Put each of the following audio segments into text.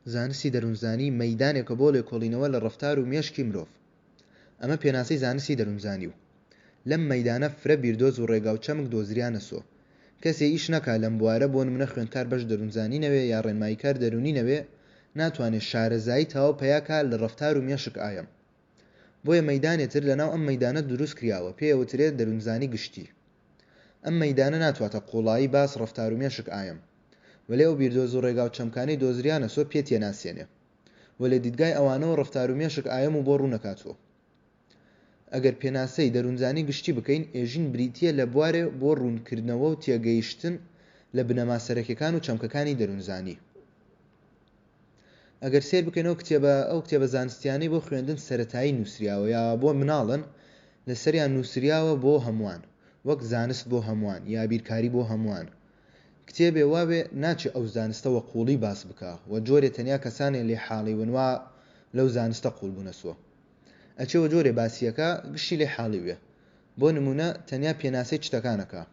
زانستی دەروونزانی مەیدانێکە بۆ لێکۆڵینەوە لە ڕەفتار و مێشکی مرۆڤ. ئەمە پێناسەی زانستی دەروونزانی و لەم مەیدانە فرە بیردۆز و ڕێگا و چەمک دۆزریانە سۆ. کەسێ ئیش نەکا لەم بوارە بۆ نمونە خوێندکار بەش دەروونزانی نەوێ یا ڕێنماییکار دەرونی نەوێ ناتوانێت شارەزایی تەواو پەیاکە لە ڕەفتار و مێشک ئایم. بۆیە مەیدانێتر لەناو ئەم مەیدانە دروست کراوە پێوترێت دەروونزانی گشتی. ئەم مەیدانە ناتواتە قوڵایی باس ڕەفتار و مێشک ئایم. وەلێ ئەو بیردۆز و ڕێگا و چەمکانەی دۆزریانە سۆ پێ تێناسێنێ وەلێ دیدگای ئەوانەوە ڕەفتار و مێشک ئایم و بۆ ڕوونەکاتەوە. ئەگەر پێناسەی دەروونزانی گشتی بکەین ئێژین بریتیە لە بوارێ بۆ ڕوونکردنەوە و تێگەیشتن لە بنەما سەرەکیەکان و چەمکەکانی دەروونزانی. ئەگەر سێر بکەینەوە ئەو کتێبە زانستیانەی بۆ خوێندن سەرەتایی نووسراوە یا بۆ مناڵن لەسەریان نووسراوە بۆ هەمووان وەک زانست بۆ هەمووان یا بیرکاری بۆ هەمووان. کتێبێ وابێ ناچێ ئەو زانستەوە قوڵی باس بکە و جۆرێ تەنیا کەسانێ لێ حاڵی ونوا لەو زانستە قوڵ بوونەسوە. ئەچێوە جۆرێ باسیەکە گشتی لێ حاڵی وێ. بۆ نمونە تەنیا پێناسەی شتەکانەکە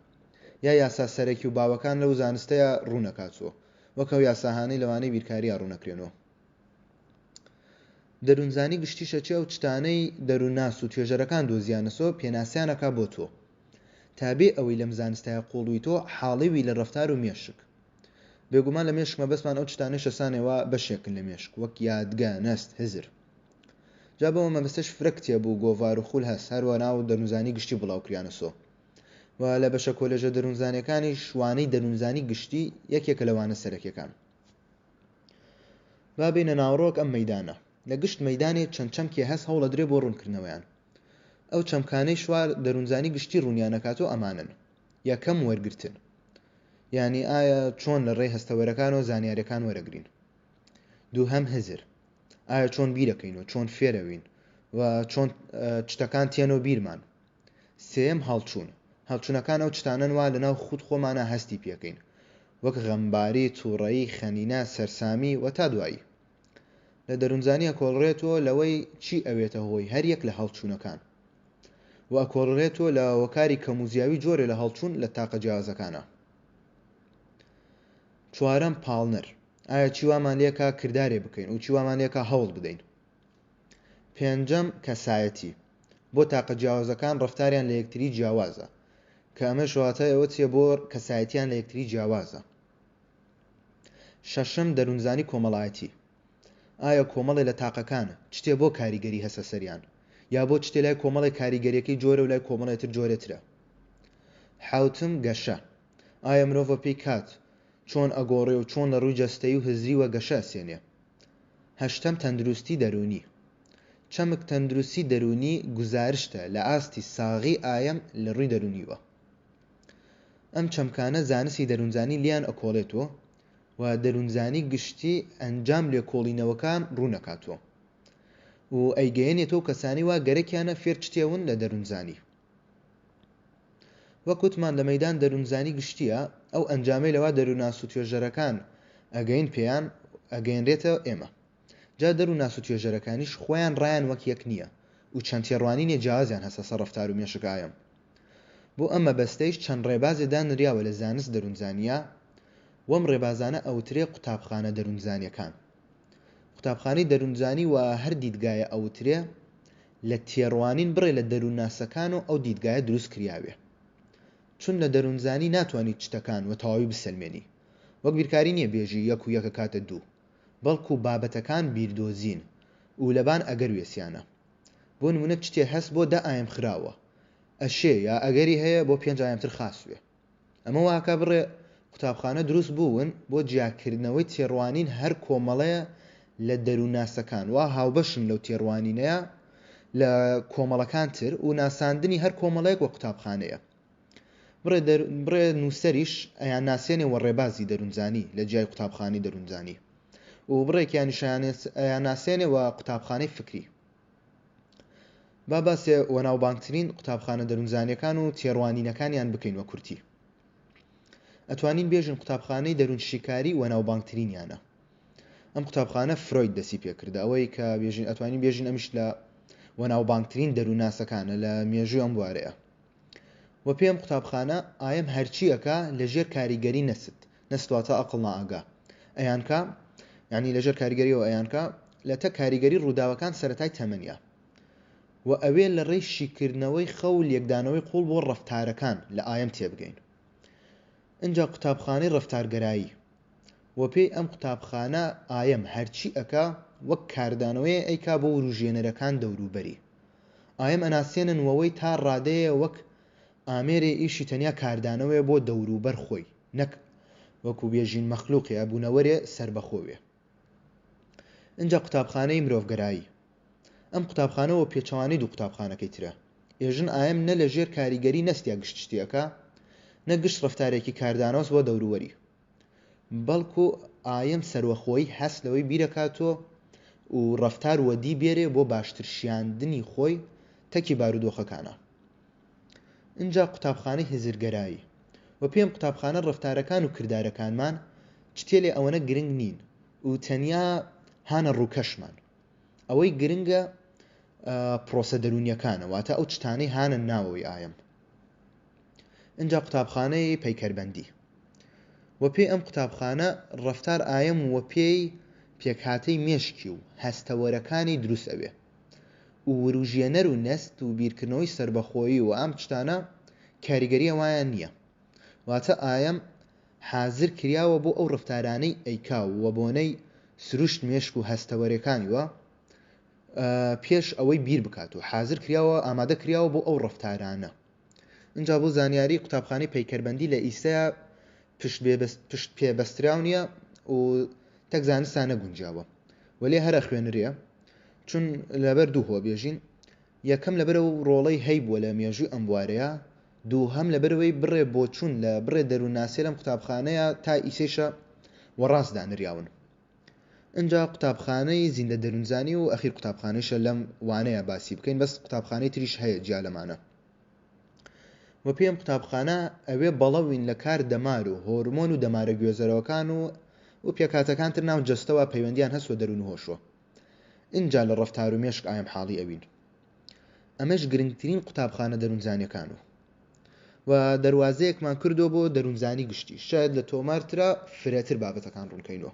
یا یاسا سەرەکی و باوەکان لەو زانستەیە ڕوونەکاتەوە وەک ئەو یاساهانەی لەوانەی بیرکاریە ڕوونەکرێنەوە. دەروونزانی گشتیشە چێ ئەو شتانەی دەروونناس و توێژەرەکان دۆزیانەسۆ پێناسیانەکە بۆ تۆ تابێ ئەوەی لەم زانستایە قوڵوی تۆ حاڵیوی لە ڕەفتار و مێشک. بێگومان لە مێشکمە بەسمان ئەو شتانەی شەسانێەوە بەشێکن لە مێشک وەک یادگا نەست هزر. جا بەوە مەبەستەش فرە کتێب و گۆڤار و خول هەست هەروە ناو دەروونزانی گشتی بڵاوکریانەسۆ و لە بەشە کۆلێژە دەروونزانیەکانی شوانەی دەروونزانی گشتی یەکێکە لەوانە سەرەکیەکان. با بینە ناوڕۆک ئەم مەیدانە لە گشت مەیدانێ چەند چەمکێ هەست هەوڵە درێ بۆ ڕوونکردنەوەیان. ئەو چەمکانەی شوار دەروونزانی گشتی ڕوونیانەکاتۆ ئەمانن: یەکەم وەرگرتن، یعنی ئایا چۆن لە ڕێی هەستەوەرەکانەوە زانیاریەکان وەرەگرین. دووهەم هزر، ئایا چۆن بیرەکەین و چۆن فێرەوین و چۆن شتەکان تێنەوە بیرمان. سێم هەڵچوون، هەڵچوونەکان ئەو شتانەن وا لەناو خود خۆمانە هەستی پێکەین وەک غەمباری، تووڕەیی، خەنینە، سەرسامی و تا دوایی. لە دەروونزانی ئەکۆڵڕێتەوە لەوەی چی ئەوێتە هۆی هەر یەک لە هەڵچوونەکان و ئەکۆڵڕێتەوە لە وەکاری کەموزیاوی جۆرێ لە هەڵچوون لە تاقە جیاوازەکانە. چوارەم پاڵنەر، ئایا چیوامان لێکا کردارێ بکەین و چیوامان لێکا هەوڵ بدەین. پێنجەم کەسایەتی، بۆ تاقە جیاوازەکان ڕەفتاریان لە یەکتری جیاوازە کە ئەمە شواتە ئەوە چیە بۆ کەسایەتیان لە یەکتری جیاوازە. شەشەم دەروونزانی کۆمەڵایەتی، ئایا کۆمەڵێ لە تاقەکان شتێ بۆ کاریگەری هەسە سەریان یا بۆ شتێ لای کۆمەڵی کاریگەریەکەی جۆرە و لای کۆمەڵێتر جۆرێترە. حوتم گەشە، ئایا مرۆڤە پێی کات چۆن ئەگۆڕێ و چۆن لە ڕووی جەستەیی و هزری وە گەشە ئەسێنێ. هەشتەم تەندروستی دەرونی، چەمک تەندروستی دەرونی گزارشتە لە ئاستی ساغی ئایم لە ڕووی دەرونیوە. ئەم چەمکانە زانستی دەروونزانی لیان ئەکۆڵێتەوە و دەروونزانی گشتی ئەنجام لێکۆڵینەوەکان ڕوونەکاتەوە و ئەیگەیەنێتەوە کەسانی وا گەرەکیانە فێر چتێون لە دەروونزانی. وەکوتمان لە مەیدان دەروونزانی گشتیە ئەو ئەنجامەی لەوا دەروونناس و توێژەرەکان ئەگەین پێیان ئەگەیەنرێتە ئێمە. جا دەروونناس و توێژەرەکانیش خۆیان ڕایان وەک یەک نییە و چەند تێڕوانینێ جیاوازیان هەسە سەر ڕەفتار و مێشک ئایم. بۆ ئەمە بەستەیش چەند ڕێبازێ دانراوە لە زانست دەروونزانیە وەم ڕێبازانە ئەوترێ قوتابخانە دەروونزانیەکان. قوتابخانەی دەروونزانی و هەر دیدگایە ئەوترێ لە تێڕوانین بڕێ لە دەروونناسەکان و ئەو دیدگایە دروست کراوێ. چون لە دەروونزانی ناتوانیت شتەکان و تەواوی بسەلمێنی وەک بیرکاری نییە بێژی یەک و یەکە کاتە دوو، بەڵکو بابەتەکان بیردۆزین و لەبان ئەگەر وێسیانە. بۆ نمونە شتێ هەست بۆ 10 ئایم خراوە ئەشێ یا ئەگەری هەیە بۆ 5 ئایمتر خاسوێ. ئەمە واکە بڕێ قوتابخانە دروست بوون بۆ جیاکردنەوەی تێڕوانین هەر کۆمەڵەیە لە دەروونناسەکان وا هاوبەشن لەو تێڕوانینەیە لە کۆمەڵەکان تر و ناساندنی هەر کۆمەڵەیەک وە قوتابخانەیە. بڕێ نووسەریش ئەیان ناسێنێ وە ڕێبازی دەروونزانی لە جیای قوتابخانەی دەروونزانی و بڕێکیانیشیان ئەیان ناسێنێ وە قوتابخانەی فکری. با باسێ وەناوبانگترین قوتابخانە دەروونزانیەکان و تێڕوانینەکانیان بکەین وە کورتی. ئەتوانین بێژن قوتابخانەی دەروونشیکاری وەناوبانگترینیانە. ئەم قوتابخانە فرۆید دەسی پێکردە ئەوەی کە ئەتوانین بێژین ئەمیش لە وەناوبانگترین دەروونناسەکانە لە مێژووی ئەم بوارەیە. و پێم قوتابخانە ئایم هەرچیەکە لە ژێر کاریگەری نەست واتە ئەقڵ نائاگا ئەیانکە یعنی لەژێر کاریگەریەوە ئەیانکە لەتە کاریگەری ڕووداوەکان سەرەتای تەمەنیە و ئەوێ لە ڕێی شیکردنەوەی خەو یەکدانەوەی قوڵ بۆ ڕەفتارەکان لە ئایم تێبگەین. اینجا قوتابخانەی ڕەفتارگەرایی و پێی ئەم قوتابخانە ئایم هەرچی ئەکا وەک کاردانەوەی ئەیکا بۆ وروژێنەرەکان دەوروبەری. ئایم ئەناسێننەوەی تا ڕادەیە وەک ئامێرێ ئیشی تەنیا کاردانەوەی بۆ دەوروبەر خۆی نەک وەکو بێژین مەخلوقی ئەبوونەوەرێ سربەخۆوێ. اینجا قوتابخانەی مرۆڤگەرایی ئەم قوتابخانەوە پێچەوانەی دوو قوتابخانەکەی ترە. ئێژن ئایم نە لە ژێر کاریگەری نەستیا گشتشتیەکە نەگشت ڕەفتارێکی کاردانەوەس بۆ دەورووەری، بەڵکو ئایم سەروەخۆی هەست لەوەی بیرەکاتۆ و ڕەفتار وەدی بێرێ بۆ باشتر شیاندنی خۆی تەکی بارودۆخەکانە. اینجا قوتابخانەی هزرگەرایی و پێم قوتابخانە ڕەفتارەکان و کردارەکانمان چتێلێ ئەوەنە گرنگ نین و تەنیا هانە ڕووکەشمان. ئەوەی گرنگە پرۆسە دەرونیەکانە، واتە ئەو چتانەی هانە ناوەوەی ئایم. اینجا قوتابخانەی پەیکەربەندی و پێی ئەم قوتابخانە ڕەفتار ئایم و پێی پێکهاتەی مێشکی و هەستەوەرەکانی دروست ئەوێ و وروژێنەر و نەست و بیرکردنەوەی سربەخۆیی و ئەم شتانە کاریگەری ئەوایان نییە، واتە ئایم حازر کراوە بۆ ئەو ڕەفتارانەی ئەیکا و بۆنەی سروشت مێشک و هەستەوەرەکانی وە پێش ئەوەی بیر بکات و حازر کراوە ئامادە کراوە بۆ ئەو ڕەفتارانە. اینجا بۆ زانیاری قوتابخانەی پەیکەربەندی لە ئیسەیە پشت پێبەستراو نییە و تەک زانستانە گونجاوە وەلێ هەرە خوێنرێ، چون لەبەر دوو هۆ بێژین. یەکەم لەبەر و ڕۆڵەی هەیبووە لە مێژووی ئەم بوارەیە، دوو هەم لەبەرەوەی بڕێ بۆ چوون لە بڕێ دەروونناسی لەم قوتابخانەیە تا ئیسێشە وەڕاست دانراون. اینجا قوتابخانەی زیندە دەروونزانی و ئەخیر قوتابخانەیشە لەم وانەیە باسی بکەین، بەس قوتابخانەی تریش هەیە جیا لەمانە. و پێم قوتابخانە ئەوێ بەڵەوین لە کار دەمار و هۆرمۆن و دەمارە گوێزەرەوەکان و پێکاتەکان تر ناو جەستەوە پەیوەندیان هەستوە دەروون و هۆشوە. اینجا لە ڕەفتار و مێشک ئایم حاڵی ئەوین. ئەمەش گرنگترین قوتابخانە دەروونزانیەکان و دەواازەیەکمان کردو بۆ دەروونزانی گشتی، شاید لە تۆمارترە فرەتر بابەتەکان ڕوونکەینەوە.